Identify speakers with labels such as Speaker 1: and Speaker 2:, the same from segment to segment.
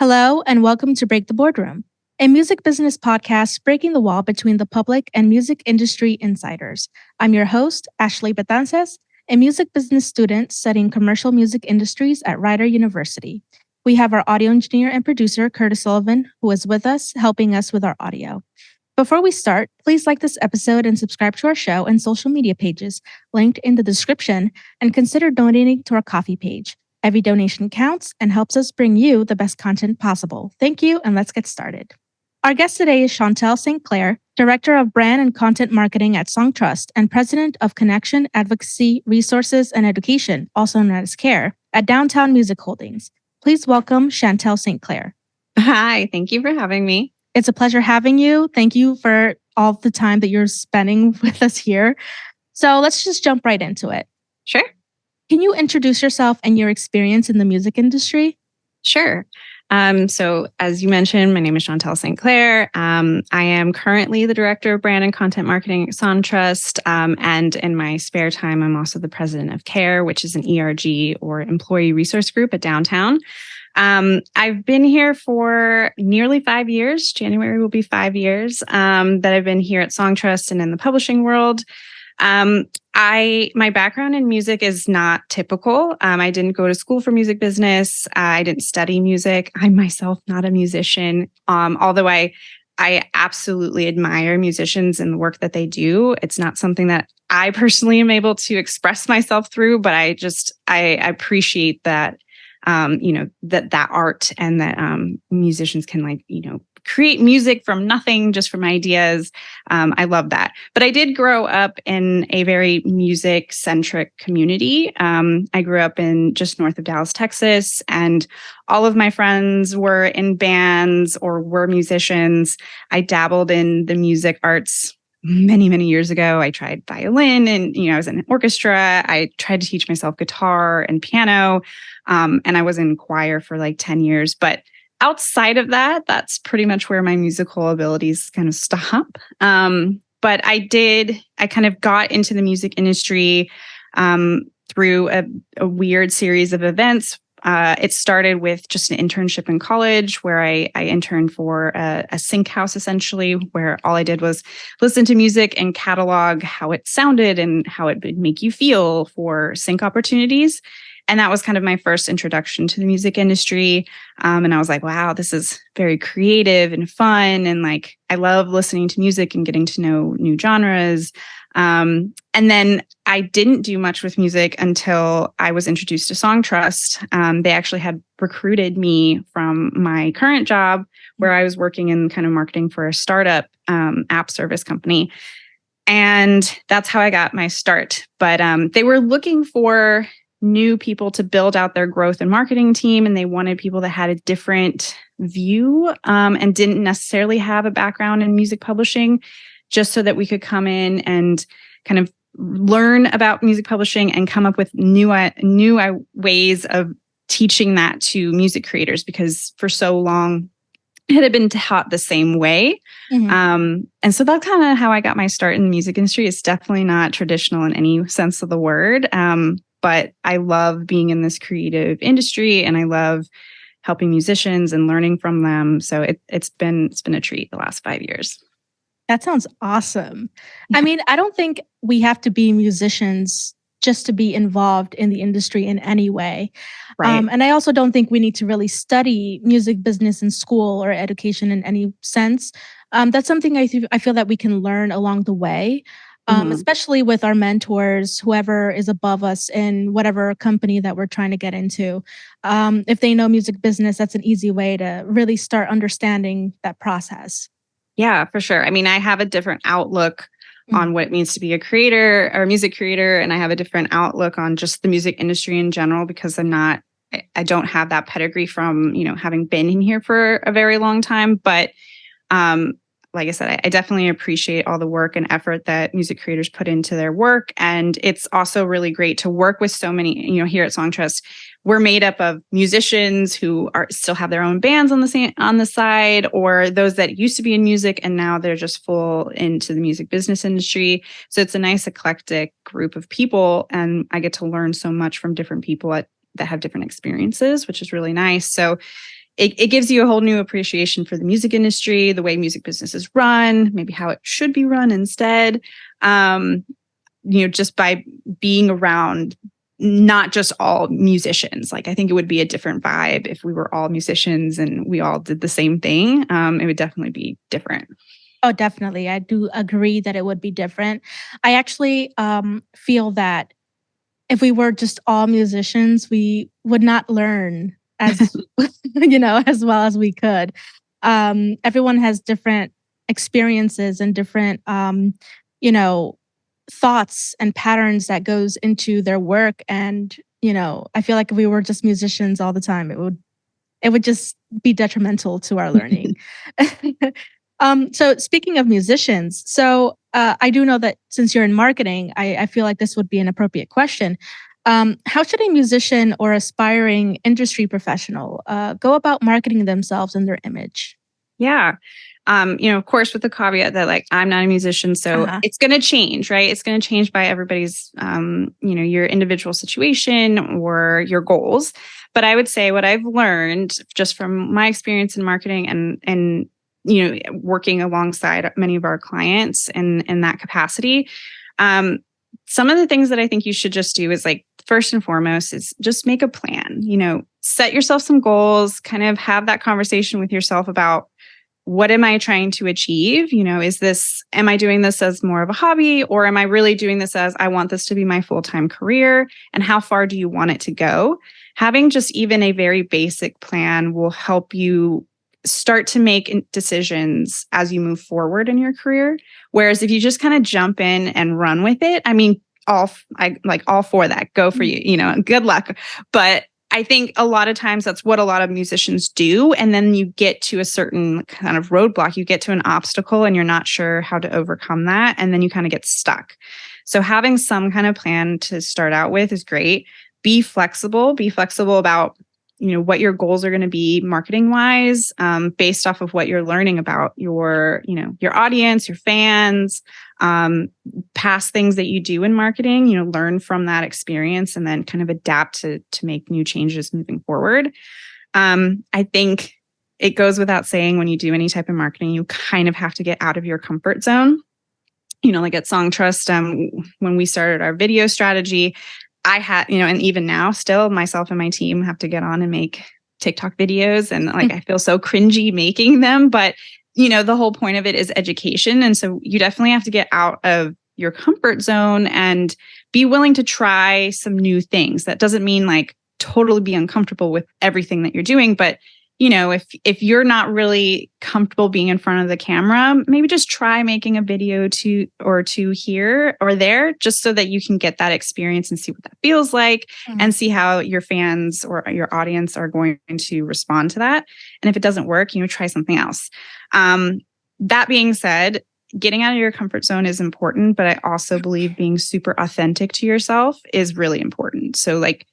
Speaker 1: Hello, and welcome to Break the Boardroom, a music business podcast breaking the wall between the public and music industry insiders. I'm your host, Ashley Betances, a music business student studying commercial music industries at Rider University. We have our audio engineer and producer, Curtis Sullivan, who is with us, helping us with our audio. Before we start, please like this episode and subscribe to our show and social media pages linked in the description, and consider donating to our Ko-fi page. Every donation counts and helps us bring you the best content possible. Thank you, and let's get started. Our guest today is Chantelle St.Clair, Director of Brand and Content Marketing at Songtrust and President of Connection, Advocacy, Resources, and Education, also known as CARE, at Downtown Music Holdings. Please welcome Chantelle St.Clair.
Speaker 2: Hi, thank you for having me.
Speaker 1: It's a pleasure having you. Thank you for all the time that you're spending with us here. So let's just jump right into it.
Speaker 2: Sure.
Speaker 1: Can you introduce yourself and your experience in the music industry?
Speaker 2: Sure. So as you mentioned, my name is Chantelle St.Clair. I am currently the Director of Brand and Content Marketing at Songtrust. And in my spare time, I'm also the President of CARE, which is an ERG or Employee Resource Group at Downtown. I've been here for nearly 5 years. January will be 5 years that I've been here at Songtrust and in the publishing world. My background in music is not typical. I didn't go to school for music business. I didn't study music. I'm myself not a musician. Although I absolutely admire musicians and the work that they do. It's not something that I personally am able to express myself through, but I appreciate that, that art and that, musicians can create music from nothing, just from ideas. I love that. But I did grow up in a very music-centric community. I grew up in just north of Dallas, Texas, and all of my friends were in bands or were musicians. I dabbled in the music arts many, many years ago. I tried violin and, I was in an orchestra. I tried to teach myself guitar and piano, and I was in choir for like 10 years. But outside of that, that's pretty much where my musical abilities kind of stop. But I kind of got into the music industry through a weird series of events. It started with just an internship in college where I interned for a sync house, essentially, where all I did was listen to music and catalog how it sounded and how it would make you feel for sync opportunities. And that was kind of my first introduction to the music industry. And I was like, wow, this is very creative and fun. And I love listening to music and getting to know new genres. And then I didn't do much with music until I was introduced to Songtrust. They actually had recruited me from my current job where I was working in kind of marketing for a startup app service company. And that's how I got my start. But they were looking for new people to build out their growth and marketing team. And they wanted people that had a different view and didn't necessarily have a background in music publishing, just so that we could come in and kind of learn about music publishing and come up with new ways of teaching that to music creators, because for so long it had been taught the same way. Mm-hmm. And so that's kind of how I got my start in the music industry. It's definitely not traditional in any sense of the word. But I love being in this creative industry, and I love helping musicians and learning from them. So it's been a treat the last 5 years.
Speaker 1: That sounds awesome. Yeah. I mean, I don't think we have to be musicians just to be involved in the industry in any way. Right. And I also don't think we need to really study music business in school or education in any sense. That's something I feel that we can learn along the way. Especially with our mentors, whoever is above us in whatever company that we're trying to get into. If they know music business, that's an easy way to really start understanding that process.
Speaker 2: Yeah, for sure. I mean, I have a different outlook on what it means to be a creator or a music creator. And I have a different outlook on just the music industry in general, because I don't have that pedigree from, having been in here for a very long time. But like I said, I definitely appreciate all the work and effort that music creators put into their work. And it's also really great to work with so many, here at Songtrust, we're made up of musicians who still have their own bands on the side, or those that used to be in music and now they're just full into the music business industry. So it's a nice eclectic group of people, and I get to learn so much from different people that have different experiences, which is really nice. So it gives you a whole new appreciation for the music industry, the way music business is run, maybe how it should be run instead. Just by being around not just all musicians. Like, I think it would be a different vibe if we were all musicians and we all did the same thing. It would definitely be different.
Speaker 1: Oh, definitely. I do agree that it would be different. I actually feel that if we were just all musicians, we would not learn as as well as we could. Everyone has different experiences and different thoughts and patterns that goes into their work. And I feel like if we were just musicians all the time, it would just be detrimental to our learning. So speaking of musicians, I do know that since you're in marketing, I feel like this would be an appropriate question. How should a musician or aspiring industry professional go about marketing themselves and their image?
Speaker 2: Yeah. Of course, with the caveat that like I'm not a musician, so it's going to change, right? It's going to change by everybody's, your individual situation or your goals. But I would say what I've learned just from my experience in marketing and working alongside many of our clients in that capacity, some of the things that I think you should just do is like, first and foremost is just make a plan, set yourself some goals, kind of have that conversation with yourself about what am I trying to achieve? Am I doing this as more of a hobby, or am I really doing this as I want this to be my full-time career? And how far do you want it to go? Having just even a very basic plan will help you start to make decisions as you move forward in your career. Whereas if you just kind of jump in and run with it, I mean, all for that. Go for you, good luck. But I think a lot of times that's what a lot of musicians do. And then you get to a certain kind of roadblock, you get to an obstacle and you're not sure how to overcome that. And then you kind of get stuck. So having some kind of plan to start out with is great. Be flexible about what your goals are going to be marketing wise, based off of what you're learning about your audience, your fans, past things that you do in marketing, learn from that experience and then kind of adapt to make new changes moving forward. I think it goes without saying when you do any type of marketing, you kind of have to get out of your comfort zone. Like at Songtrust, when we started our video strategy, I had, and even now still myself and my team have to get on and make TikTok videos. And like, I feel so cringy making them, but the whole point of it is education. And so you definitely have to get out of your comfort zone and be willing to try some new things. That doesn't mean like totally be uncomfortable with everything that you're doing, but if you're not really comfortable being in front of the camera, maybe just try making a video or two here or there, just so that you can get that experience and see what that feels like and see how your fans or your audience are going to respond to that. And if it doesn't work, try something else. That being said, getting out of your comfort zone is important, but I also believe being super authentic to yourself is really important. So like,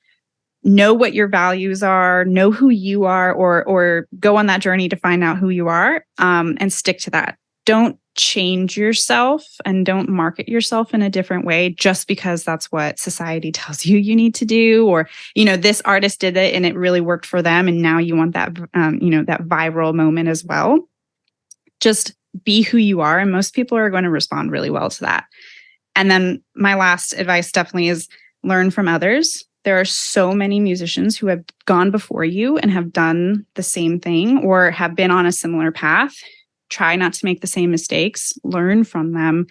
Speaker 2: know what your values are, know who you are, or go on that journey to find out who you are, and stick to that. Don't change yourself and don't market yourself in a different way just because that's what society tells you need to do, or this artist did it and it really worked for them and now you want that that viral moment as well. Just be who you are, and most people are going to respond really well to that. And then my last advice definitely is learn from others. There are so many musicians who have gone before you and have done the same thing or have been on a similar path. Try not to make the same mistakes, learn from them,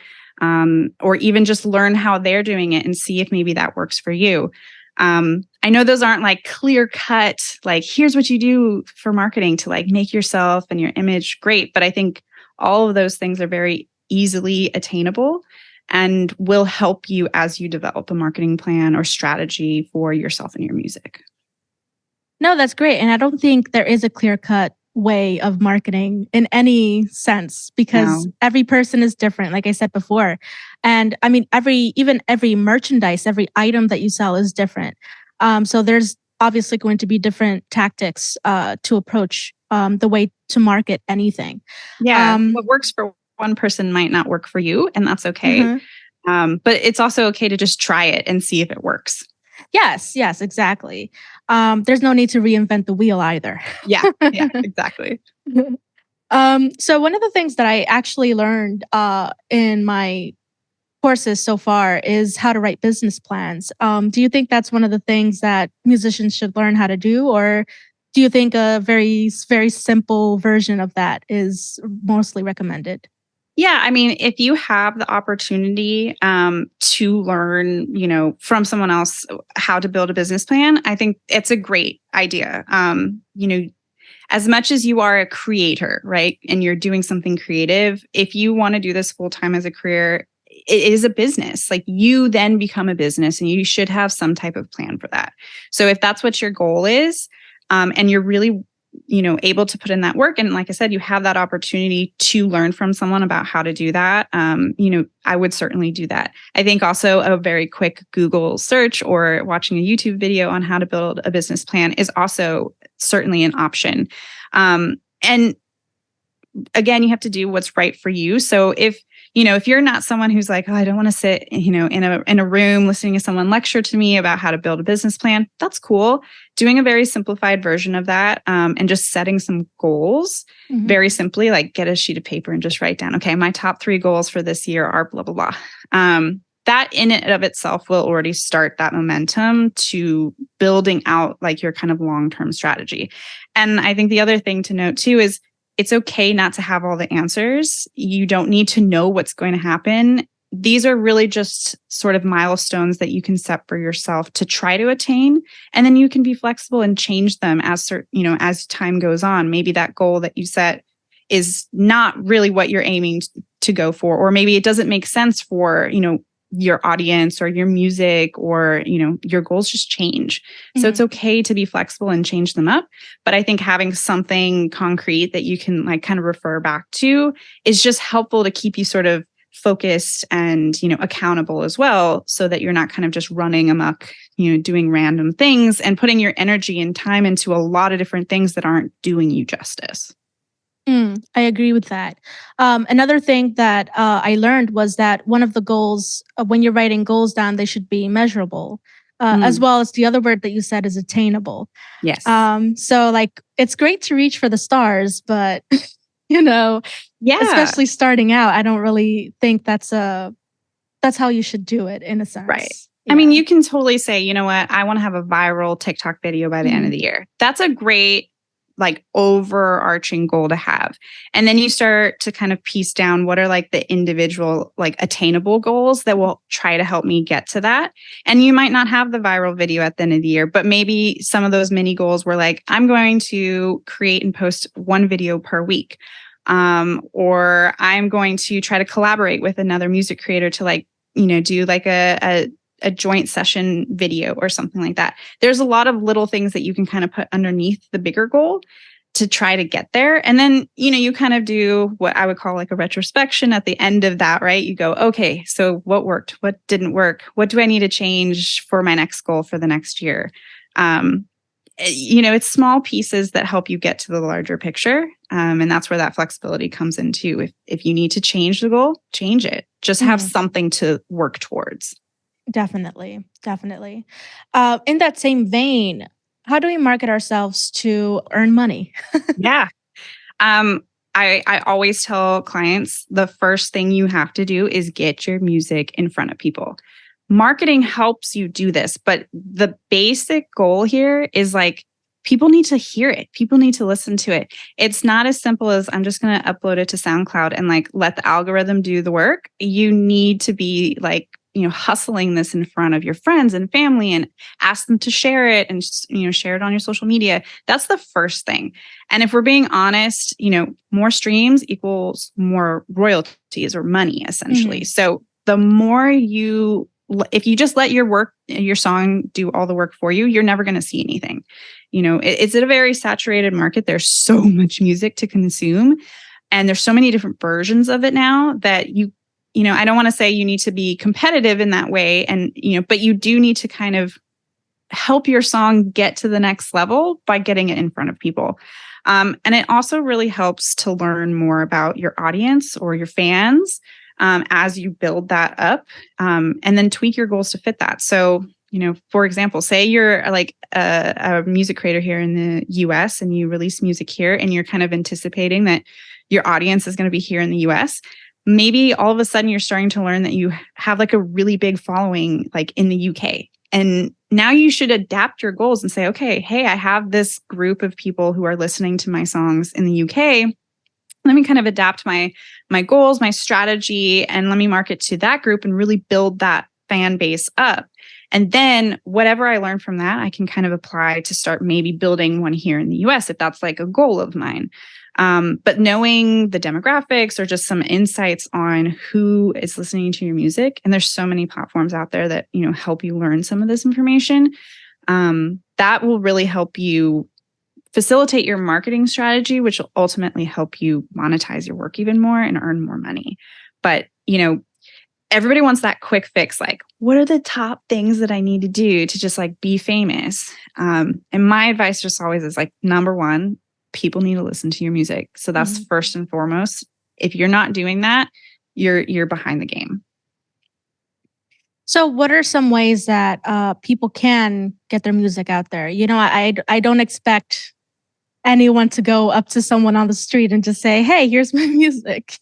Speaker 2: or even just learn how they're doing it and see if maybe that works for you. I know those aren't like clear cut, like here's what you do for marketing to like make yourself and your image great. But I think all of those things are very easily attainable and will help you as you develop a marketing plan or strategy for yourself and your music.
Speaker 1: No, that's great. And I don't think there is a clear-cut way of marketing in any sense because every person is different, like I said before. And I mean, every merchandise, every item that you sell is different. So there's obviously going to be different tactics to approach the way to market anything.
Speaker 2: Yeah, what works for one person might not work for you, and that's okay. But it's also okay to just try it and see if it works.
Speaker 1: Yes, exactly. there's no need to reinvent the wheel either.
Speaker 2: Yeah, exactly.
Speaker 1: So one of the things that I actually learned in my courses so far is how to write business plans. Do you think that's one of the things that musicians should learn how to do, or do you think a very, very simple version of that is mostly recommended?
Speaker 2: Yeah, I mean, if you have the opportunity to learn, from someone else how to build a business plan, I think it's a great idea. As much as you are a creator, right, and you're doing something creative, if you want to do this full time as a career, it is a business. Like, you then become a business, and you should have some type of plan for that. So if that's what your goal is, and you're really able to put in that work, and like I said, you have that opportunity to learn from someone about how to do that, I would certainly do that. I think also a very quick Google search or watching a YouTube video on how to build a business plan is also certainly an option. And again, you have to do what's right for you. So if you're not someone who's like, oh, I don't want to sit, in a room listening to someone lecture to me about how to build a business plan, that's cool. Doing a very simplified version of that, and just setting some goals, very simply, like get a sheet of paper and just write down, okay, my top 3 goals for this year are blah, blah, blah. That in and of itself will already start that momentum to building out like your kind of long-term strategy. And I think the other thing to note too is it's okay not to have all the answers. You don't need to know what's going to happen. These are really just sort of milestones that you can set for yourself to try to attain. And then you can be flexible and change them as time goes on. Maybe that goal that you set is not really what you're aiming to go for, or maybe it doesn't make sense for, your audience or your music, or your goals just change. So it's okay to be flexible and change them up, but I think having something concrete that you can like kind of refer back to is just helpful to keep you sort of focused and accountable as well, so that you're not kind of just running amok, doing random things and putting your energy and time into a lot of different things that aren't doing you justice.
Speaker 1: I agree with that. Another thing that I learned was that one of the goals, when you're writing goals down, they should be measurable, as well as the other word that you said is attainable.
Speaker 2: Yes.
Speaker 1: So like, it's great to reach for the stars, but especially starting out, I don't really think that's how you should do it in a sense.
Speaker 2: Right.
Speaker 1: Yeah.
Speaker 2: I mean, you can totally say, you know what, I want to have a viral TikTok video by the end of the year. That's a great like overarching goal to have. And then you start to kind of piece down what are like the individual like attainable goals that will try to help me get to that. And you might not have the viral video at the end of the year, but maybe some of those mini goals were like, I'm going to create and post 1 video per week. Or I'm going to try to collaborate with another music creator to like, do like a joint session video or something like that. There's a lot of little things that you can kind of put underneath the bigger goal to try to get there. And then, you kind of do what I would call like a retrospection at the end of that, right? You go, okay, so what worked? What didn't work? What do I need to change for my next goal for the next year? It's small pieces that help you get to the larger picture. And that's where that flexibility comes in too. If you need to change the goal, change it. Just have something to work towards.
Speaker 1: Definitely. In that same vein, how do we market ourselves to earn money?
Speaker 2: Yeah. I always tell clients the first thing you have to do is get your music in front of people. Marketing helps you do this, but the basic goal here is like, people need to hear it. People need to listen to it. It's not as simple as I'm just going to upload it to SoundCloud and like let the algorithm do the work. You need to be like, hustling this in front of your friends and family and ask them to share it and, share it on your social media. That's the first thing. And if we're being honest, more streams equals more royalties or money, essentially. So the more if you just let your song do all the work for you, you're never going to see anything. It's a very saturated market. There's so much music to consume, and there's so many different versions of it now that I don't want to say you need to be competitive in that way. And, but you do need to kind of help your song get to the next level by getting it in front of people. And it also really helps to learn more about your audience or your fans as you build that up, and then tweak your goals to fit that. So, For example, say you're like a music creator here in the US and you release music here and you're kind of anticipating that your audience is going to be here in the US. Maybe all of a sudden you're starting to learn that you have like a really big following like in the UK. And now you should adapt your goals and say, okay, hey, I have this group of people who are listening to my songs in the UK. Let me kind of adapt my goals, my strategy, and let me market to that group and really build that fan base up. And then whatever I learn from that, I can kind of apply to start maybe building one here in the US if that's like a goal of mine. But knowing the demographics or just some insights on who is listening to your music, and there's so many platforms out there that, help you learn some of this information, that will really help you facilitate your marketing strategy, which will ultimately help you monetize your work even more and earn more money. But, everybody wants that quick fix. Like, what are the top things that I need to do to just like be famous? And my advice just always is like, number one, people need to listen to your music. So that's first and foremost. If you're not doing that, you're behind the game.
Speaker 1: So what are some ways that people can get their music out there? I don't expect anyone to go up to someone on the street and just say, hey, here's my music,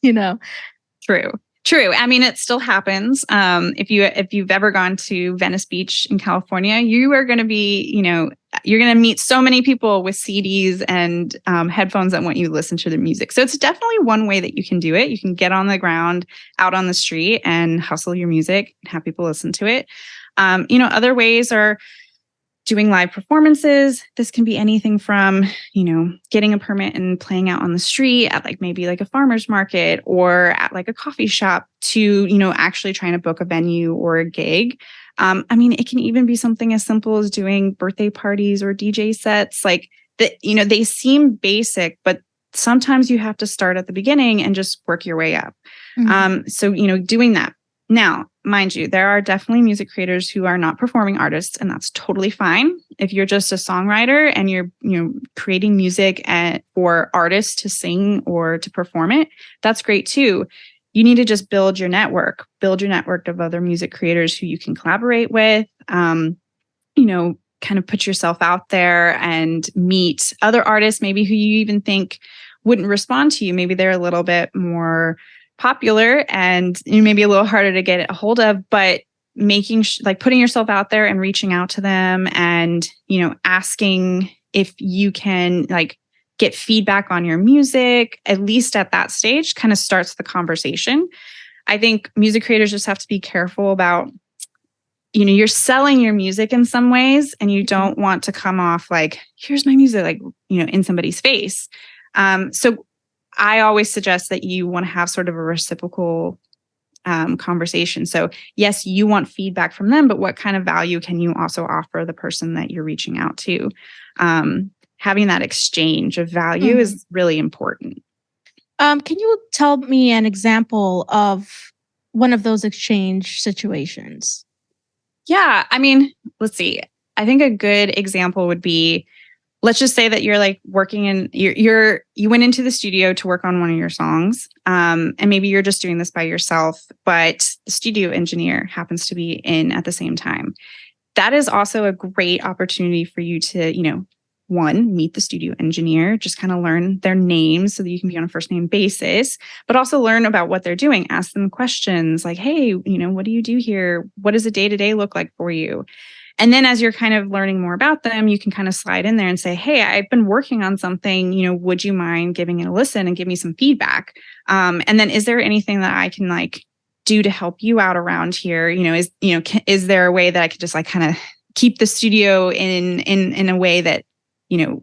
Speaker 2: True. I mean, it still happens. If you've ever gone to Venice Beach in California, you are going to be, you're going to meet so many people with CDs and headphones that want you to listen to their music. So it's definitely one way that you can do it. You can get on the ground, out on the street, and hustle your music and have people listen to it. Other ways are doing live performances. This can be anything from, getting a permit and playing out on the street at like maybe like a farmer's market or at like a coffee shop to, actually trying to book a venue or a gig. It can even be something as simple as doing birthday parties or DJ sets. Like they seem basic, but sometimes you have to start at the beginning and just work your way up. So, doing that. Now, mind you, there are definitely music creators who are not performing artists, and that's totally fine. If you're just a songwriter and you're, creating music for artists to sing or to perform it, that's great too. You need to just build your network of other music creators who you can collaborate with, kind of put yourself out there and meet other artists, maybe who you even think wouldn't respond to you. Maybe they're a little bit more popular and maybe a little harder to get a hold of, but putting yourself out there and reaching out to them and, asking if you can like get feedback on your music, at least at that stage, kind of starts the conversation. I think music creators just have to be careful about, you're selling your music in some ways and you don't want to come off like, here's my music, like, in somebody's face. So I always suggest that you want to have sort of a reciprocal conversation. So yes, you want feedback from them, but what kind of value can you also offer the person that you're reaching out to? Having that exchange of value is really important.
Speaker 1: Can you tell me an example of one of those exchange situations?
Speaker 2: Yeah, let's see. I think a good example would be, let's just say that you're like working in you went into the studio to work on one of your songs, and maybe you're just doing this by yourself, but the studio engineer happens to be in at the same time. That is also a great opportunity for you to, one, meet the studio engineer, just kind of learn their names so that you can be on a first name basis, but also learn about what they're doing. Ask them questions like, hey, what do you do here? What does a day-to-day look like for you? And then as you're kind of learning more about them, you can kind of slide in there and say, hey, I've been working on something, would you mind giving it a listen and give me some feedback? And then is there anything that I can like do to help you out around here? Is there a way that I could just like kind of keep the studio in a way that,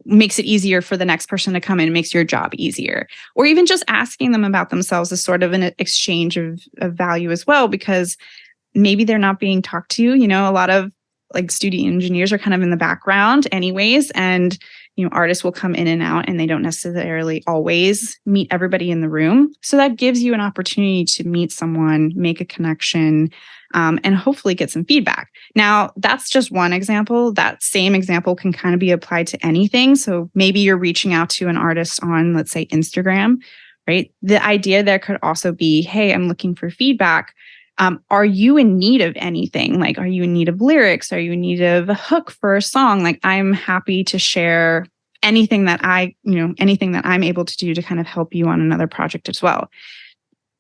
Speaker 2: makes it easier for the next person to come in and makes your job easier? Or even just asking them about themselves is sort of an exchange of value as well, because maybe they're not being talked to. A lot of like studio engineers are kind of in the background anyways. And, artists will come in and out and they don't necessarily always meet everybody in the room. So that gives you an opportunity to meet someone, make a connection, and hopefully get some feedback. Now, that's just one example. That same example can kind of be applied to anything. So maybe you're reaching out to an artist on, let's say, Instagram, right? The idea there could also be, hey, I'm looking for feedback. Are you in need of anything? Like, are you in need of lyrics? Are you in need of a hook for a song? Like, I'm happy to share anything that anything that I'm able to do to kind of help you on another project as well.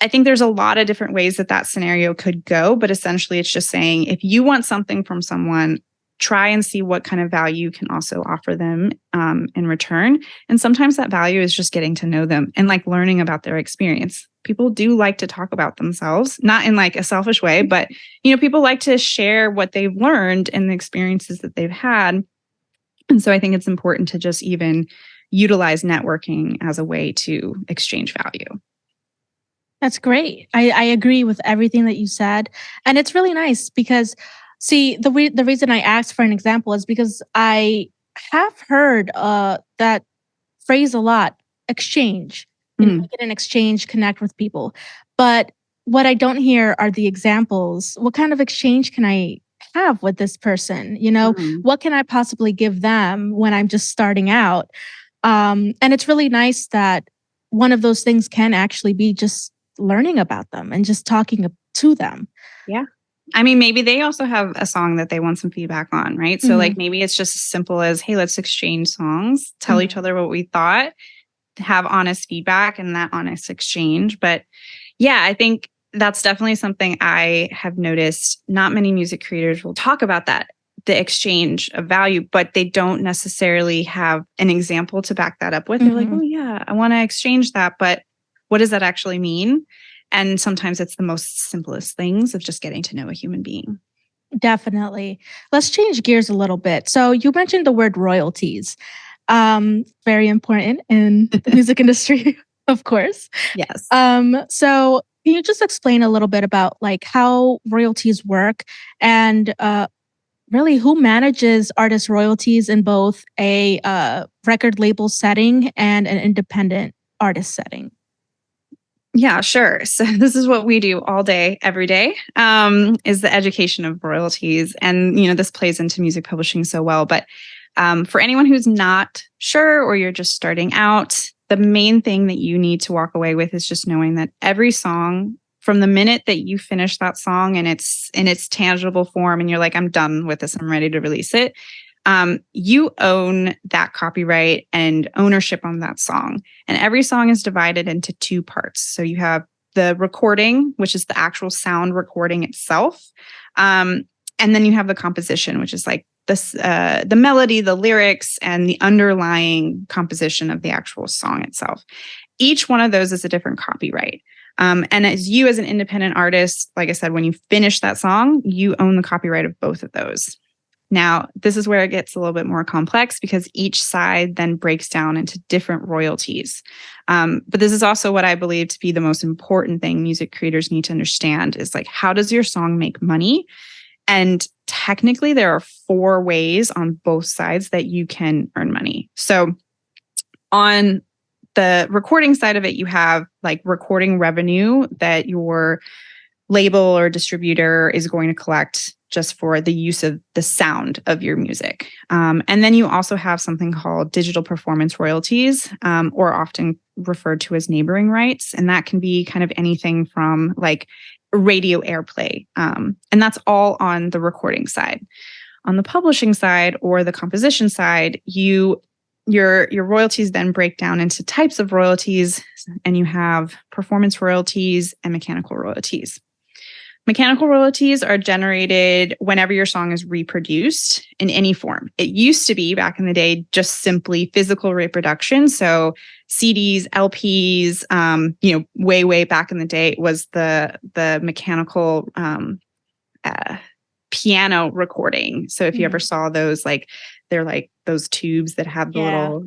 Speaker 2: I think there's a lot of different ways that scenario could go, but essentially it's just saying, if you want something from someone, try and see what kind of value you can also offer them in return. And sometimes that value is just getting to know them and like learning about their experience. People do like to talk about themselves, not in like a selfish way, but people like to share what they've learned and the experiences that they've had. And so I think it's important to just even utilize networking as a way to exchange value.
Speaker 1: That's great. I agree with everything that you said. And it's really nice because, see, the reason I asked for an example is because I have heard that phrase a lot, exchange, get an exchange, connect with people. But what I don't hear are the examples. What kind of exchange can I have with this person? What can I possibly give them when I'm just starting out? And it's really nice that one of those things can actually be just learning about them and just talking to them.
Speaker 2: Yeah. I mean, maybe they also have a song that they want some feedback on, right? So like maybe it's just as simple as, hey, let's exchange songs, tell each other what we thought, have honest feedback and that honest exchange. But yeah, I think that's definitely something I have noticed. Not many music creators will talk about that, the exchange of value, but they don't necessarily have an example to back that up with. They're like, oh yeah, I want to exchange that, but what does that actually mean? And sometimes it's the most simplest things of just getting to know a human being.
Speaker 1: Definitely. Let's change gears a little bit. So you mentioned the word royalties. Very important in the music industry, of course.
Speaker 2: Yes.
Speaker 1: So can you just explain a little bit about like how royalties work and really who manages artist royalties in both a record label setting and an independent artist setting?
Speaker 2: Yeah, sure. So this is what we do all day, every day, is the education of royalties. And, this plays into music publishing so well. But for anyone who's not sure or you're just starting out, the main thing that you need to walk away with is just knowing that every song, from the minute that you finish that song and it's in its tangible form and you're like, I'm done with this, I'm ready to release it, you own that copyright and ownership on that song. And every song is divided into two parts. So you have the recording, which is the actual sound recording itself. And then you have the composition, which is like this, the melody, the lyrics, and the underlying composition of the actual song itself. Each one of those is a different copyright. And as an independent artist, like I said, when you finish that song, you own the copyright of both of those. Now, this is where it gets a little bit more complex because each side then breaks down into different royalties. But this is also what I believe to be the most important thing music creators need to understand is like, how does your song make money? And technically, there are 4 ways on both sides that you can earn money. So on the recording side of it, you have like recording revenue that your label or distributor is going to collect just for the use of the sound of your music. And then you also have something called digital performance royalties, or often referred to as neighboring rights. And that can be kind of anything from like radio airplay. And that's all on the recording side. On the publishing side or the composition side, your royalties then break down into types of royalties, and you have performance royalties and mechanical royalties. Mechanical royalties are generated whenever your song is reproduced in any form. It used to be, back in the day, just simply physical reproduction. So CDs, LPs, way back in the day, it was the mechanical piano recording. So if you ever saw those, like they're like those tubes that have the little,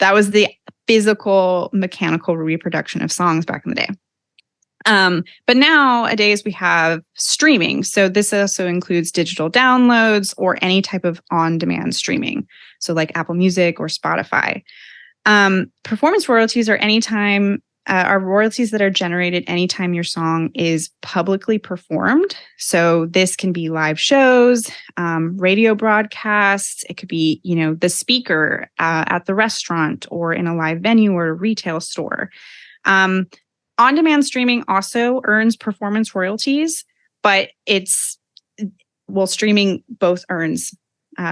Speaker 2: that was the physical mechanical reproduction of songs back in the day. But nowadays we have streaming. So this also includes digital downloads or any type of on-demand streaming. So like Apple Music or Spotify. Performance royalties are are royalties that are generated anytime your song is publicly performed. So this can be live shows, radio broadcasts. It could be, the speaker at the restaurant or in a live venue or a retail store. On-demand streaming also earns performance royalties, but streaming both earns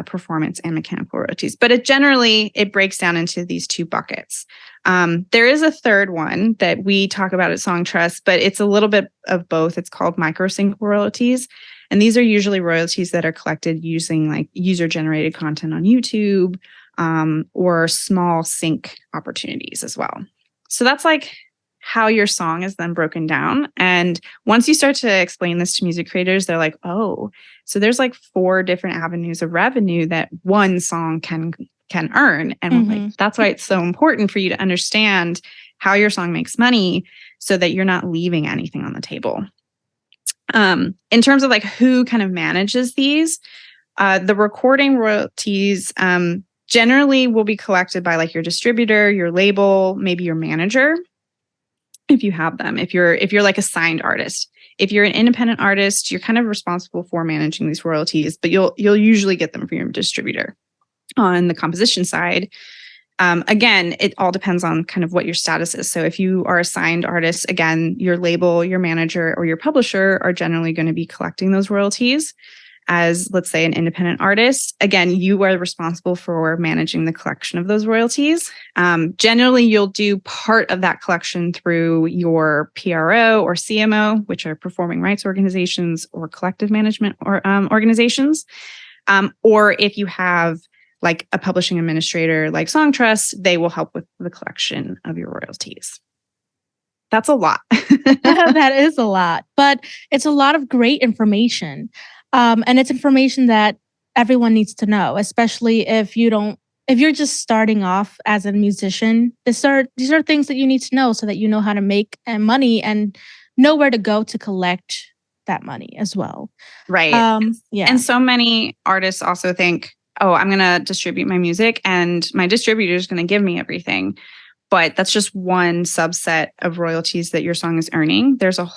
Speaker 2: performance and mechanical royalties. But it breaks down into these two buckets. There is a third one that we talk about at Songtrust, but it's a little bit of both. It's called microsync royalties. And these are usually royalties that are collected using like user-generated content on YouTube, or small sync opportunities as well. So that's like how your song is then broken down. And once you start to explain this to music creators, they're like, oh, so there's like 4 different avenues of revenue that one song can earn. And like, that's why it's so important for you to understand how your song makes money so that you're not leaving anything on the table. In terms of like who kind of manages these, the recording royalties generally will be collected by like your distributor, your label, maybe your manager, if you have them. If you're like a signed artist, if you're an independent artist, you're kind of responsible for managing these royalties, but you'll usually get them from your distributor. On the composition side, again, it all depends on kind of what your status is. So if you are a signed artist, again, your label, your manager, or your publisher are generally going to be collecting those royalties. As, let's say, an independent artist, again, you are responsible for managing the collection of those royalties. Generally, you'll do part of that collection through your PRO or CMO, which are performing rights organizations or collective management or organizations. Or if you have like a publishing administrator like Songtrust, they will help with the collection of your royalties. That's a lot.
Speaker 1: That is a lot, but it's a lot of great information. And it's information that everyone needs to know, especially if you're just starting off as a musician. These are things that you need to know so that you know how to make money and know where to go to collect that money as well.
Speaker 2: Right. And so many artists also think, oh, I'm going to distribute my music and my distributor is going to give me everything. But that's just one subset of royalties that your song is earning. There's at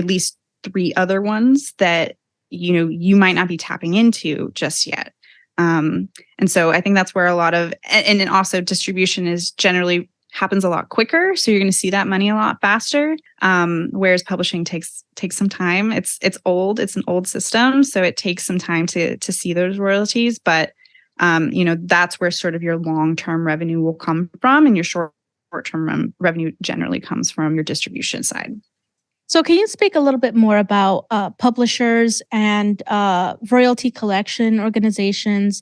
Speaker 2: least 3 other ones that you might not be tapping into just yet. And so I think that's where a lot of, and then also distribution is generally happens a lot quicker. So you're going to see that money a lot faster. Whereas publishing takes some time. It's old. It's an old system. So it takes some time to see those royalties. But, that's where sort of your long-term revenue will come from. And your short-term revenue generally comes from your distribution side.
Speaker 1: So can you speak a little bit more about publishers and royalty collection organizations?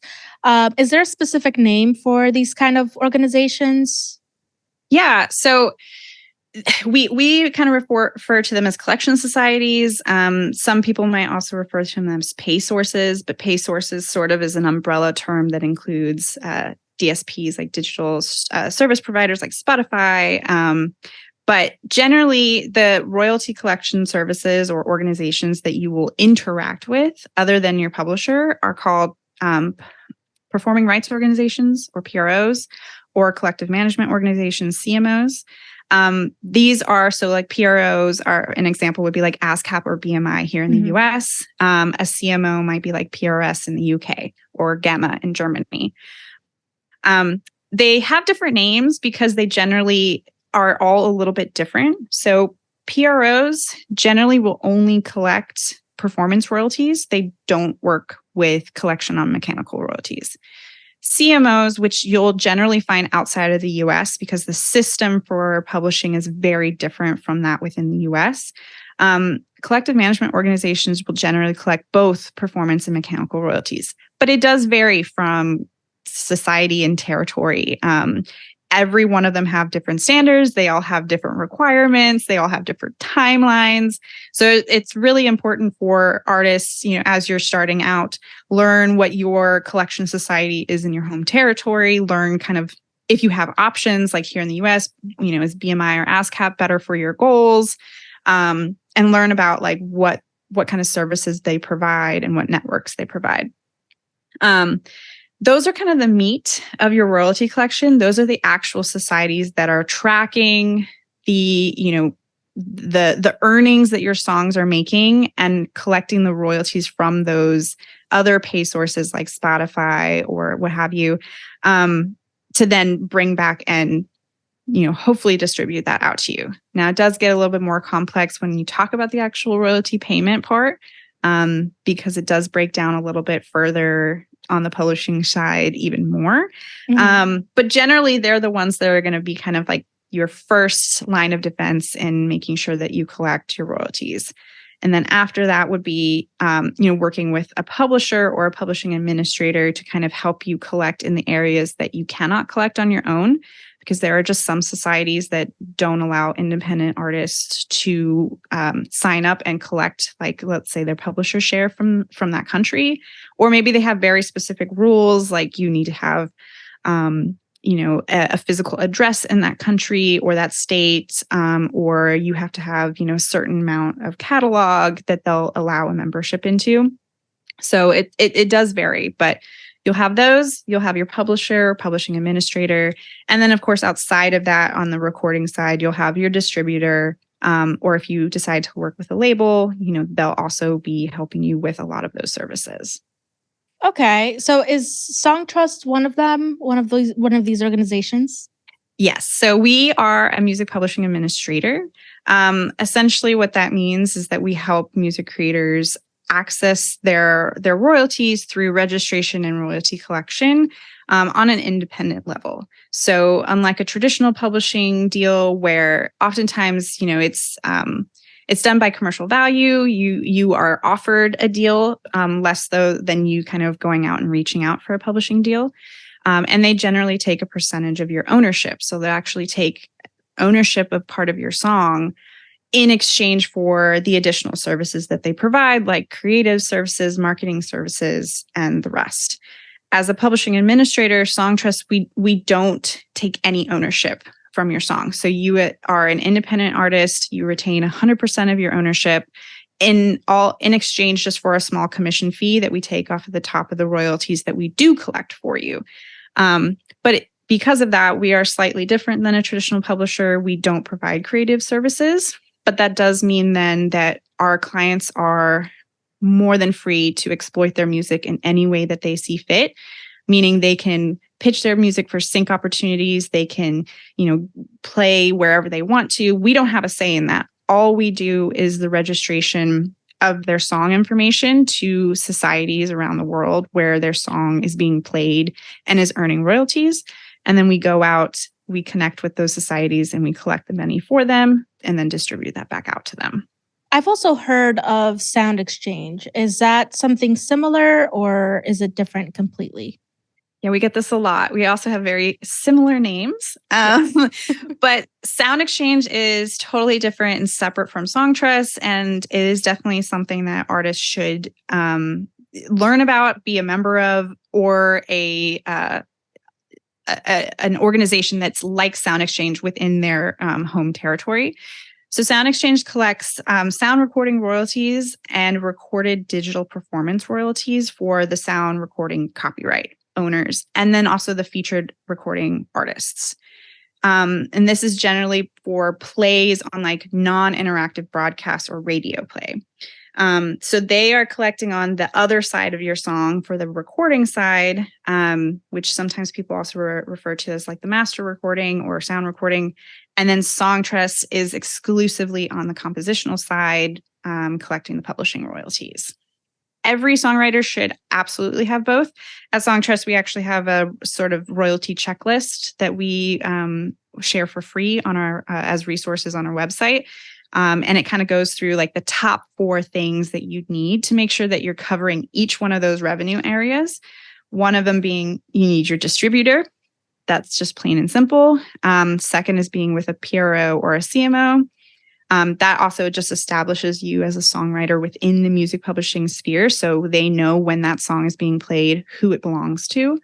Speaker 1: Is there a specific name for these kind of organizations?
Speaker 2: Yeah, so we kind of refer to them as collection societies. Some people might also refer to them as pay sources, but pay sources sort of is an umbrella term that includes DSPs, like digital service providers like Spotify. But generally, the royalty collection services or organizations that you will interact with, other than your publisher, are called performing rights organizations or PROs, or collective management organizations, CMOs. These are, so like PROs are, an example would be like ASCAP or BMI here in the US. A CMO might be like PRS in the UK or Gamma in Germany. They have different names because they generally are all a little bit different. So PROs generally will only collect performance royalties. They don't work with collection on mechanical royalties. CMOs, which you'll generally find outside of the US because the system for publishing is very different from that within the US. Collective management organizations will generally collect both performance and mechanical royalties, but it does vary from society and territory. Every one of them have different standards. They all have different requirements. They all have different timelines. So it's really important for artists, as you're starting out, learn what your collection society is in your home territory, learn kind of if you have options like here in the US, is BMI or ASCAP better for your goals, and learn about like what kind of services they provide and what networks they provide. Those are kind of the meat of your royalty collection. Those are the actual societies that are tracking the earnings that your songs are making and collecting the royalties from those other pay sources like Spotify or what have you, to then bring back and hopefully distribute that out to you. Now, it does get a little bit more complex when you talk about the actual royalty payment part, because it does break down a little bit further on the publishing side even more. But generally, they're the ones that are going to be kind of like your first line of defense in making sure that you collect your royalties. And then after that would be, working with a publisher or a publishing administrator to kind of help you collect in the areas that you cannot collect on your own, because there are just some societies that don't allow independent artists to sign up and collect, like, let's say, their publisher share from that country. Or maybe they have very specific rules, like you need to have a physical address in that country or that state, or you have to have, a certain amount of catalog that they'll allow a membership into. So it does vary, but you'll have those, you'll have your publisher, publishing administrator, and then of course, outside of that, on the recording side, you'll have your distributor, or if you decide to work with a label, they'll also be helping you with a lot of those services.
Speaker 1: Okay, so is Songtrust one of them? One of these organizations?
Speaker 2: Yes. So we are a music publishing administrator. Essentially, what that means is that we help music creators access their royalties through registration and royalty collection on an independent level. So unlike a traditional publishing deal where oftentimes, it's done by commercial value. You are offered a deal, less than you kind of going out and reaching out for a publishing deal. And they generally take a percentage of your ownership. So they actually take ownership of part of your song in exchange for the additional services that they provide, like creative services, marketing services, and the rest. As a publishing administrator, Songtrust, we don't take any ownership from your song. So you are an independent artist, you retain 100% of your ownership in exchange just for a small commission fee that we take off of the top of the royalties that we do collect for you. Because of that, we are slightly different than a traditional publisher. We don't provide creative services, but that does mean then that our clients are more than free to exploit their music in any way that they see fit, meaning they can pitch their music for sync opportunities. They can, play wherever they want to. We don't have a say in that. All we do is the registration of their song information to societies around the world where their song is being played and is earning royalties. And then we go out, we connect with those societies, and we collect the money for them and then distribute that back out to them.
Speaker 1: I've also heard of Sound Exchange. Is that something similar, or is it different completely?
Speaker 2: Yeah, we get this a lot. We also have very similar names, but Sound Exchange is totally different and separate from Songtrust, and it is definitely something that artists should learn about, be a member of, or an organization that's like Sound Exchange within their home territory. So Sound Exchange collects sound recording royalties and recorded digital performance royalties for the sound recording copyright owners, and then also the featured recording artists. And this is generally for plays on like non-interactive broadcast or radio play. So they are collecting on the other side of your song for the recording side, which sometimes people also refer to as like the master recording or sound recording. And then Songtrust is exclusively on the compositional side, collecting the publishing royalties. Every songwriter should absolutely have both. At Songtrust, we actually have a sort of royalty checklist that we share for free on our as resources on our website. And it kind of goes through like the top 4 things that you need to make sure that you're covering each one of those revenue areas. One of them being you need your distributor. That's just plain and simple. Second is being with a PRO or a CMO. That also just establishes you as a songwriter within the music publishing sphere, so they know when that song is being played, who it belongs to.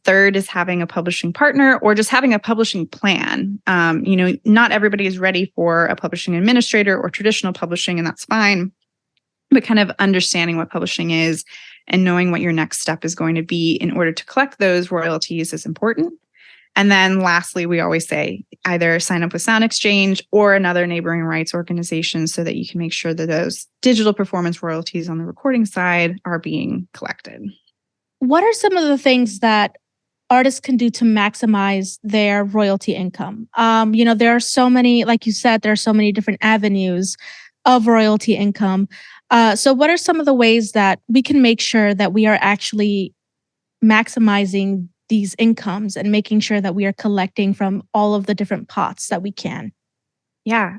Speaker 2: Third is having a publishing partner or just having a publishing plan. Not everybody is ready for a publishing administrator or traditional publishing, and that's fine. But kind of understanding what publishing is and knowing what your next step is going to be in order to collect those royalties is important. And then lastly, we always say either sign up with Sound Exchange or another neighboring rights organization so that you can make sure that those digital performance royalties on the recording side are being collected.
Speaker 1: What are some of the things that artists can do to maximize their royalty income? There are so many, like you said, there are so many different avenues of royalty income. So what are some of the ways that we can make sure that we are actually maximizing these incomes and making sure that we are collecting from all of the different pots that we can?
Speaker 2: Yeah.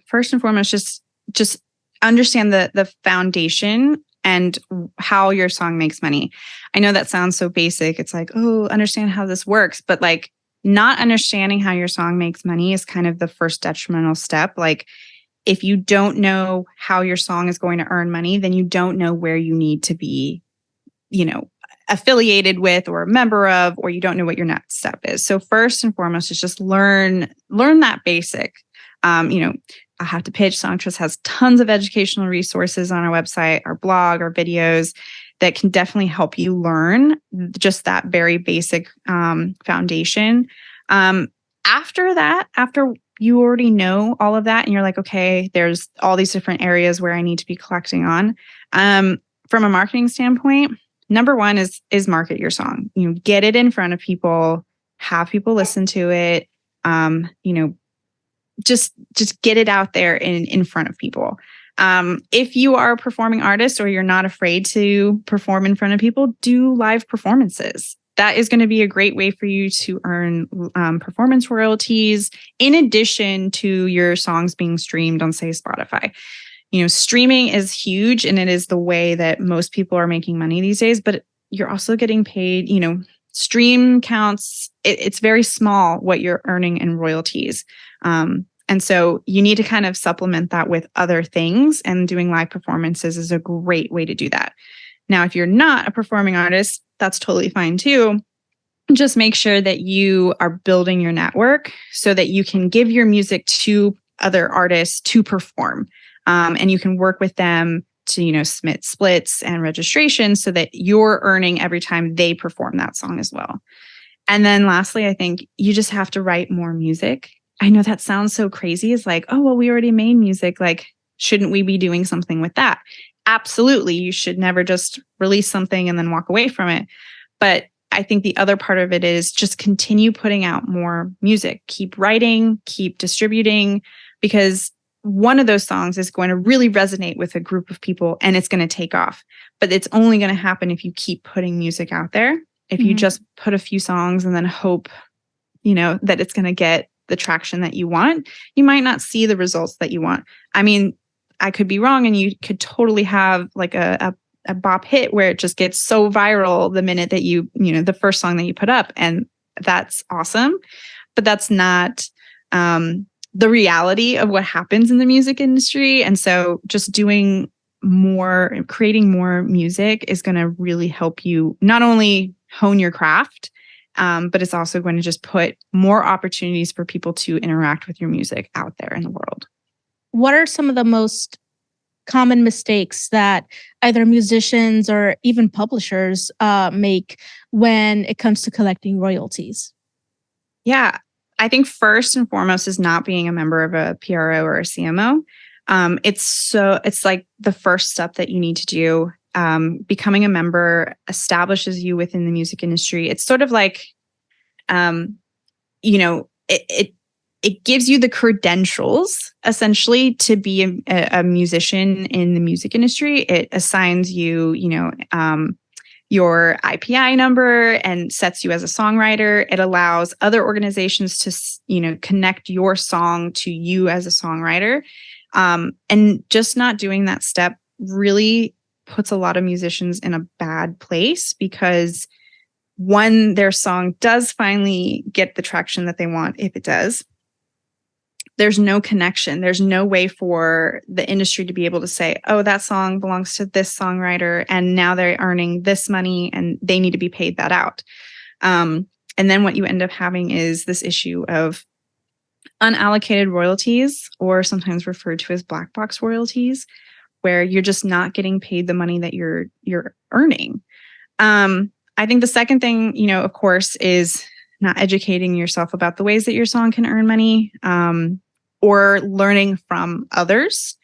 Speaker 2: First and foremost, just understand the foundation and how your song makes money. I know that sounds so basic. It's like, oh, understand how this works, but like not understanding how your song makes money is kind of the first detrimental step. Like if you don't know how your song is going to earn money, then you don't know where you need to be, affiliated with or a member of, or you don't know what your next step is. So first and foremost is just learn that basic. I have to pitch. Songtrust has tons of educational resources on our website, our blog, our videos that can definitely help you learn just that very basic foundation. After that, after you already know all of that and you're like, okay, there's all these different areas where I need to be collecting on. From a marketing standpoint, number one is market your song. Get it in front of people, have people listen to it. Just get it out there in front of people. If you are a performing artist or you're not afraid to perform in front of people, do live performances. That is going to be a great way for you to earn performance royalties in addition to your songs being streamed on, say, Spotify. Streaming is huge and it is the way that most people are making money these days, but you're also getting paid, stream counts. It's very small what you're earning in royalties. And so you need to kind of supplement that with other things, and doing live performances is a great way to do that. Now, if you're not a performing artist, that's totally fine too. Just make sure that you are building your network so that you can give your music to other artists to perform. And you can work with them to, submit splits and registrations so that you're earning every time they perform that song as well. And then lastly, I think you just have to write more music. I know that sounds so crazy. It's like, oh, well, we already made music. Like, shouldn't we be doing something with that? Absolutely. You should never just release something and then walk away from it. But I think the other part of it is just continue putting out more music. Keep writing, keep distributing, because one of those songs is going to really resonate with a group of people and it's going to take off. But it's only going to happen if you keep putting music out there. If you just put a few songs and then hope, that it's going to get the traction that you want, you might not see the results that you want. I mean, I could be wrong and you could totally have like a bop hit where it just gets so viral the minute that the first song that you put up, and that's awesome. But that's not the reality of what happens in the music industry. And so just doing more, creating more music is going to really help you not only hone your craft, but it's also going to just put more opportunities for people to interact with your music out there in the world.
Speaker 1: What are some of the most common mistakes that either musicians or even publishers make when it comes to collecting royalties?
Speaker 2: Yeah, I think first and foremost is not being a member of a PRO or a CMO. It's like the first step that you need to do. Becoming a member establishes you within the music industry. It's sort of like, it gives you the credentials essentially to be a musician in the music industry. It assigns you, your IPI number and sets you as a songwriter. It allows other organizations to, connect your song to you as a songwriter. And just not doing that step really puts a lot of musicians in a bad place, because one, their song does finally get the traction that they want. If it does, there's no connection. There's no way for the industry to be able to say, oh, that song belongs to this songwriter and now they're earning this money and they need to be paid that out. And then what you end up having is this issue of unallocated royalties, or sometimes referred to as black box royalties, where you're just not getting paid the money that you're earning. I think the second thing, of course, is not educating yourself about the ways that your song can earn money, or learning from others.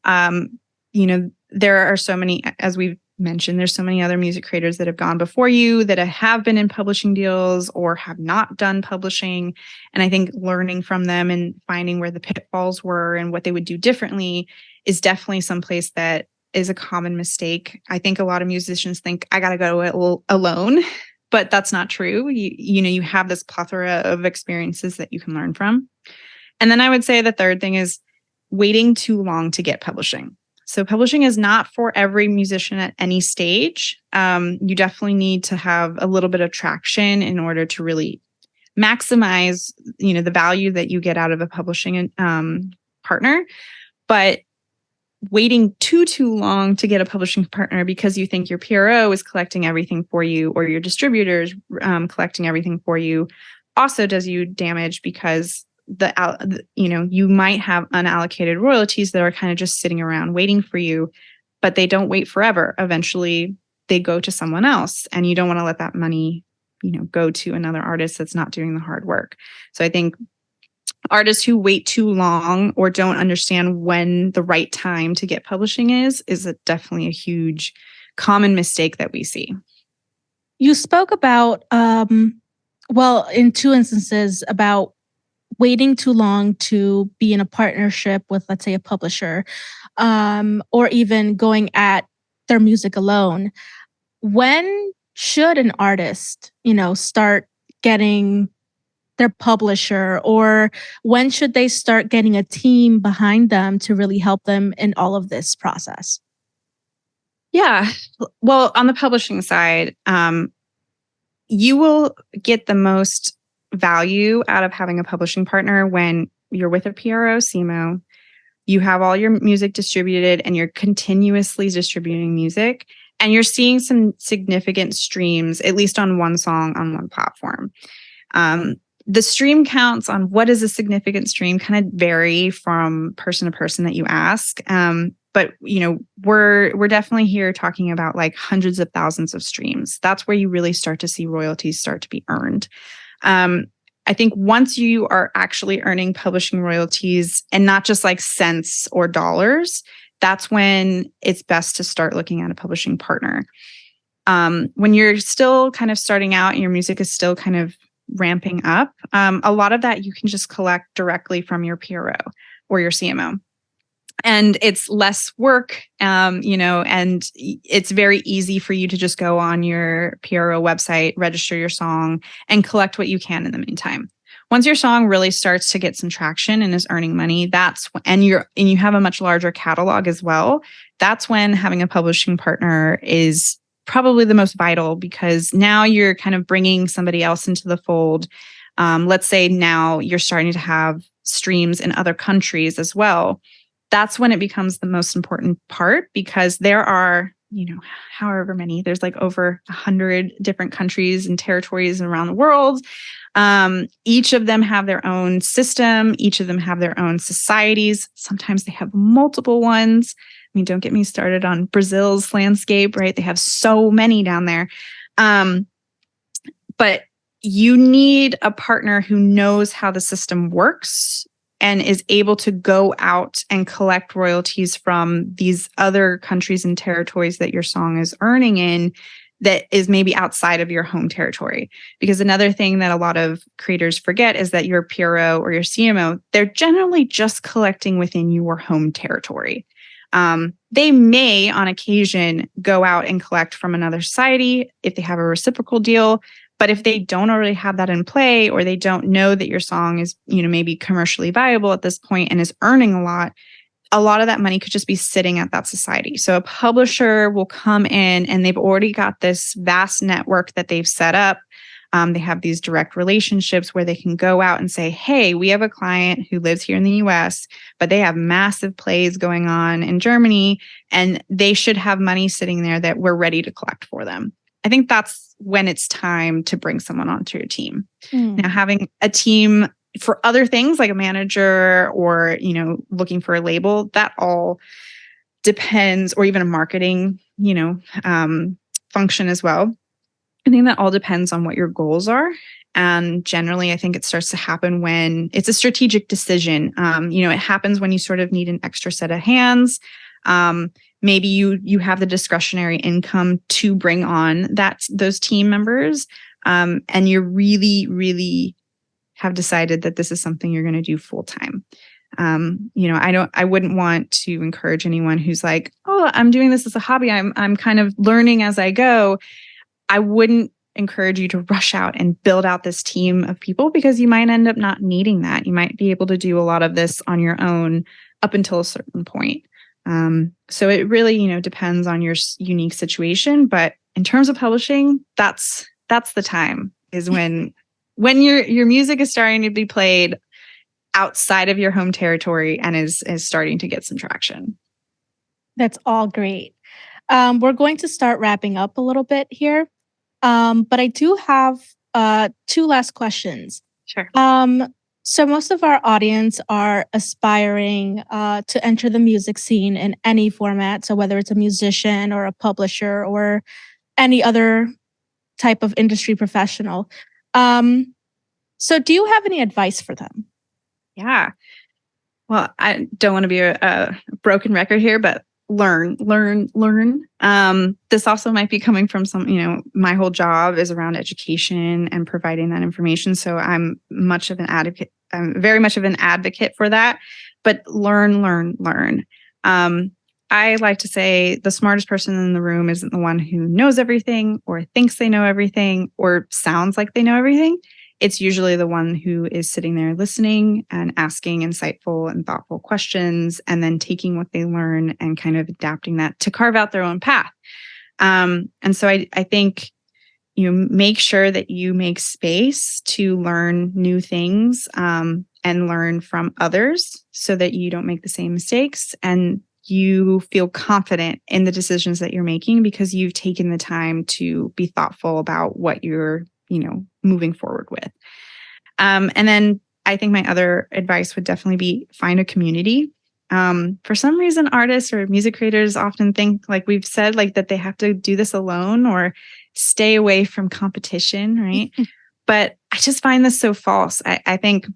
Speaker 2: There are so many, as we've mentioned, there's so many other music creators that have gone before you that have been in publishing deals or have not done publishing. And I think learning from them and finding where the pitfalls were and what they would do differently is definitely someplace that is a common mistake. I think a lot of musicians think I got to go it alone, but that's not true. You have this plethora of experiences that you can learn from. And then I would say the third thing is waiting too long to get publishing. So publishing is not for every musician at any stage. You definitely need to have a little bit of traction in order to really maximize, the value that you get out of a publishing partner. But waiting too long to get a publishing partner because you think your PRO is collecting everything for you or your distributors collecting everything for you also does you damage, because you might have unallocated royalties that are kind of just sitting around waiting for you, but they don't wait forever. Eventually they go to someone else, and you don't want to let that money, go to another artist that's not doing the hard work. So I think artists who wait too long or don't understand when the right time to get publishing is definitely a huge common mistake that we see.
Speaker 1: You spoke about, in two instances, about waiting too long to be in a partnership with, let's say, a publisher, or even going at their music alone. When should an artist, start getting their publisher, or when should they start getting a team behind them to really help them in all of this process?
Speaker 2: Yeah. Well, on the publishing side, you will get the most value out of having a publishing partner when you're with a PRO, CMO, you have all your music distributed and you're continuously distributing music, and you're seeing some significant streams, at least on one song on one platform. The stream counts on what is a significant stream kind of vary from person to person that you ask. But we're definitely here talking about like hundreds of thousands of streams. That's where you really start to see royalties start to be earned. I think once you are actually earning publishing royalties and not just like cents or dollars, that's when it's best to start looking at a publishing partner. When you're still kind of starting out and your music is still kind of ramping up, a lot of that you can just collect directly from your PRO or your CMO. And it's less work, and it's very easy for you to just go on your PRO website, register your song, and collect what you can in the meantime. Once your song really starts to get some traction and is earning money, and you have a much larger catalog as well, that's when having a publishing partner is probably the most vital, because now you're kind of bringing somebody else into the fold. Let's say now you're starting to have streams in other countries as well. That's when it becomes the most important part, because there are, however many, there's like over 100 different countries and territories around the world. Each of them have their own system. Each of them have their own societies. Sometimes they have multiple ones. I mean, don't get me started on Brazil's landscape, right? They have so many down there. But you need a partner who knows how the system works and is able to go out and collect royalties from these other countries and territories that your song is earning in, that is maybe outside of your home territory. Because another thing that a lot of creators forget is that your PRO or your CMO, they're generally just collecting within your home territory. They may, on occasion, go out and collect from another society if they have a reciprocal deal. But if they don't already have that in play, or they don't know that your song is, maybe commercially viable at this point and is earning a lot of that money could just be sitting at that society. So a publisher will come in and they've already got this vast network that they've set up. They have these direct relationships where they can go out and say, hey, we have a client who lives here in the US, but they have massive plays going on in Germany, and they should have money sitting there that we're ready to collect for them. I think that's when it's time to bring someone onto your team. Now, having a team for other things like a manager or, looking for a label, that all depends, or even a marketing, function as well. I think that all depends on what your goals are. And generally, I think it starts to happen when it's a strategic decision. It happens when you sort of need an extra set of hands. maybe you have the discretionary income to bring on those team members, and you really have decided that this is something you're going to do full time. I wouldn't want to encourage anyone who's like, oh, I'm doing this as a hobby. I'm kind of learning as I go. I wouldn't encourage you to rush out and build out this team of people, because you might end up not needing that. You might be able to do a lot of this on your own up until a certain point. So it really, depends on your unique situation. But in terms of publishing, that's the time, is when your music is starting to be played outside of your home territory and is starting to get some traction.
Speaker 1: That's all great. We're going to start wrapping up a little bit here. But I do have 2 last questions.
Speaker 2: Sure.
Speaker 1: So most of our audience are aspiring to enter the music scene in any format. So whether it's a musician or a publisher or any other type of industry professional. So do you have any advice for them?
Speaker 2: Yeah. Well, I don't want to be a broken record here, but learn. This also might be coming from my whole job is around education and providing that information. So I'm much of an advocate. I'm very much of an advocate for that, but learn. I like to say the smartest person in the room isn't the one who knows everything or thinks they know everything or sounds like they know everything. It's usually the one who is sitting there listening and asking insightful and thoughtful questions, and then taking what they learn and kind of adapting that to carve out their own path. And so I think, make sure that you make space to learn new things and learn from others, so that you don't make the same mistakes and you feel confident in the decisions that you're making, because you've taken the time to be thoughtful about what you're moving forward with. And then I think my other advice would definitely be find a community. For some reason, artists or music creators often think, like we've said, like that they have to do this alone or stay away from competition, right? But I just find this so false. I think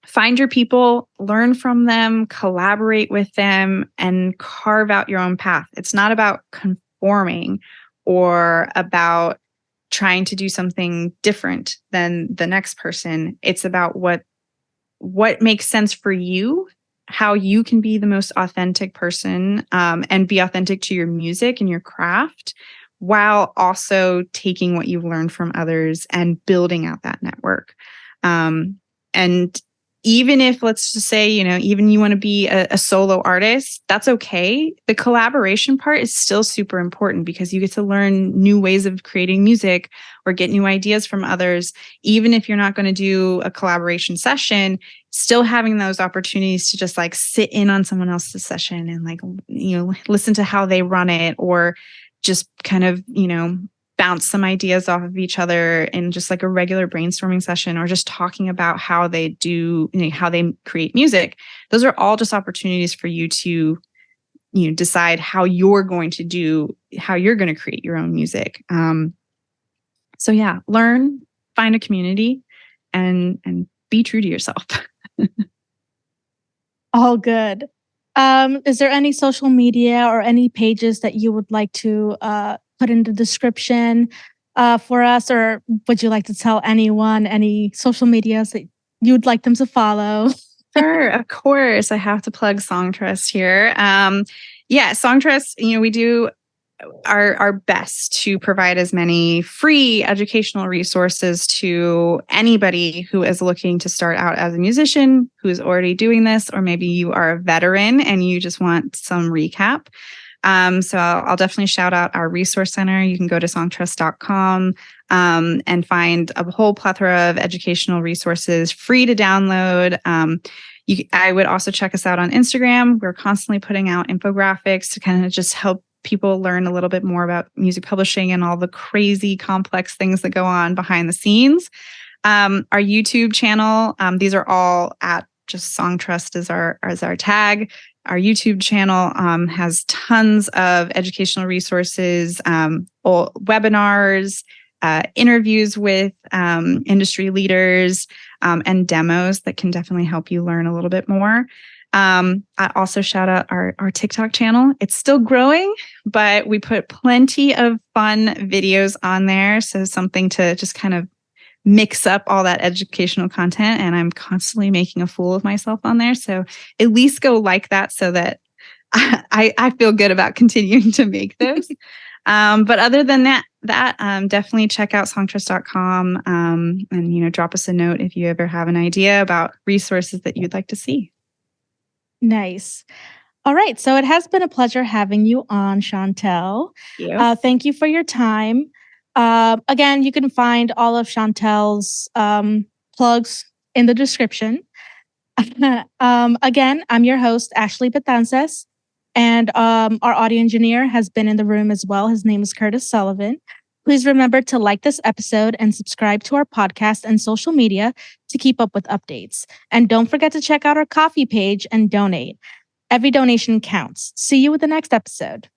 Speaker 2: find your people, learn from them, collaborate with them, and carve out your own path. It's not about conforming or about trying to do something different than the next person. It's about what makes sense for you, how you can be the most authentic person, and be authentic to your music and your craft, while also taking what you've learned from others and building out that network. And even if, let's just say, even you want to be a solo artist, that's okay. The collaboration part is still super important, because you get to learn new ways of creating music or get new ideas from others. Even if you're not going to do a collaboration session, still having those opportunities to just like sit in on someone else's session and listen to how they run it, or just kind of, bounce some ideas off of each other in just like a regular brainstorming session, or just talking about how they do, how they create music. Those are all just opportunities for you to, decide how you're going to create your own music. So yeah, learn, find a community, and be true to yourself.
Speaker 1: All good. Is there any social media or any pages that you would like to put in the description for us, or would you like to tell anyone any social medias that you would like them to follow?
Speaker 2: Sure, of course. I have to plug Songtrust here. Songtrust, we do our best to provide as many free educational resources to anybody who is looking to start out as a musician, who is already doing this, or maybe you are a veteran and you just want some recap. So I'll definitely shout out our resource center. You can go to songtrust.com and find a whole plethora of educational resources free to download. I would also check us out on Instagram. We're constantly putting out infographics to kind of just help people learn a little bit more about music publishing and all the crazy complex things that go on behind the scenes. Our YouTube channel, these are all at just Songtrust as our tag. Our YouTube channel has tons of educational resources, webinars, interviews with industry leaders, and demos that can definitely help you learn a little bit more. I also shout out our TikTok channel. It's still growing, but we put plenty of fun videos on there. So something to just kind of mix up all that educational content. And I'm constantly making a fool of myself on there. So at least go like that so that I feel good about continuing to make those. But other than that, definitely check out songtrust.com and drop us a note if you ever have an idea about resources that you'd like to see.
Speaker 1: Nice. All right. So it has been a pleasure having you on, Chantelle. Thank you for your time. Again, you can find all of Chantelle's plugs in the description. Again, I'm your host, Ashley Betances, and our audio engineer has been in the room as well. His name is Curtis Sullivan. Please remember to like this episode and subscribe to our podcast and social media to keep up with updates. And don't forget to check out our coffee page and donate. Every donation counts. See you with the next episode.